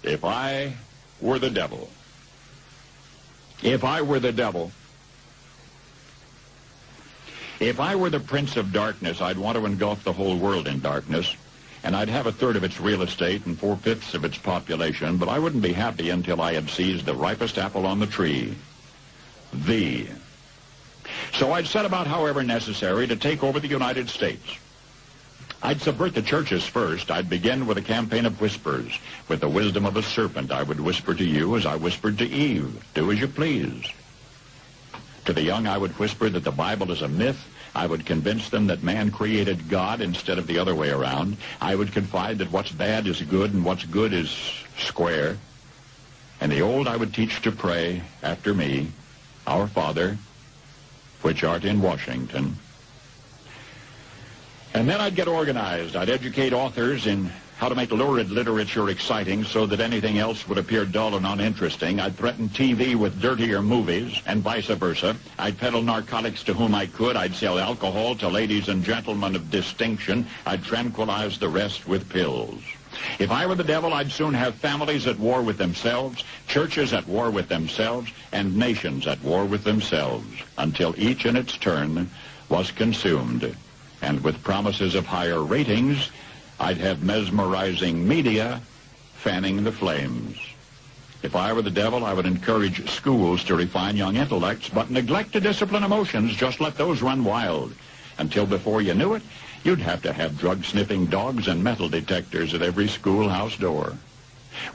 If I were the devil. If I were the devil. If I were the prince of darkness, I'd want to engulf the whole world in darkness, and I'd have a third of its real estate and 4/5 of its population, but I wouldn't be happy until I had seized the ripest apple on the tree. Thee. So I'd set about, however necessary, to take over the United States. I'd subvert the churches first. I'd begin with a campaign of whispers. With the wisdom of a serpent, I would whisper to you as I whispered to Eve, do as you please. To the young, I would whisper that the Bible is a myth. I would convince them that man created God instead of the other way around. I would confide that what's bad is good and what's good is square. And the old I would teach to pray after me, Our Father, which art in Washington. And then I'd get organized. I'd educate authors in how to make lurid literature exciting so that anything else would appear dull and uninteresting. I'd threaten TV with dirtier movies and vice versa. I'd peddle narcotics to whom I could. I'd sell alcohol to ladies and gentlemen of distinction. I'd tranquilize the rest with pills. If I were the devil, I'd soon have families at war with themselves, churches at war with themselves, and nations at war with themselves, until each in its turn was consumed. And with promises of higher ratings, I'd have mesmerizing media fanning the flames. If I were the devil, I would encourage schools to refine young intellects, but neglect to discipline emotions. Just let those run wild. Until before you knew it, you'd have to have drug-sniffing dogs and metal detectors at every schoolhouse door.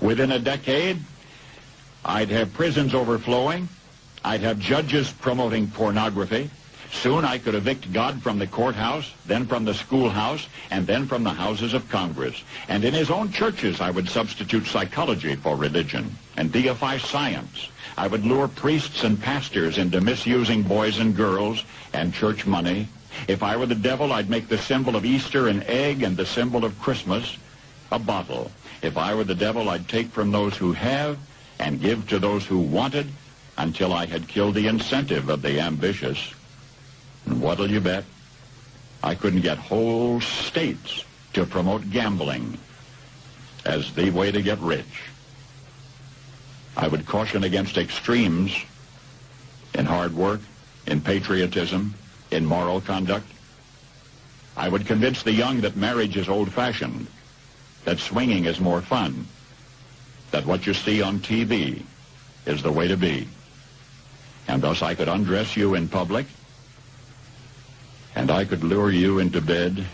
Within a decade, I'd have prisons overflowing. I'd have judges promoting pornography. Soon I could evict God from the courthouse, then from the schoolhouse, and then from the houses of Congress. And in his own churches, I would substitute psychology for religion and deify science. I would lure priests and pastors into misusing boys and girls and church money. If I were the devil, I'd make the symbol of Easter an egg and the symbol of Christmas a bottle. If I were the devil, I'd take from those who have and give to those who wanted until I had killed the incentive of the ambitious. And what'll you bet? I couldn't get whole states to promote gambling as the way to get rich. I would caution against extremes in hard work, in patriotism, in moral conduct. I would convince the young that marriage is old-fashioned, that swinging is more fun, that what you see on TV is the way to be. And thus I could undress you in public, and I could lure you into bed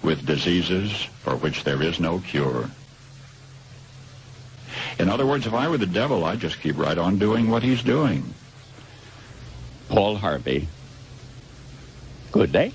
with diseases for which there is no cure. In other words, if I were the devil, I'd just keep right on doing what he's doing. Paul Harvey. Good day.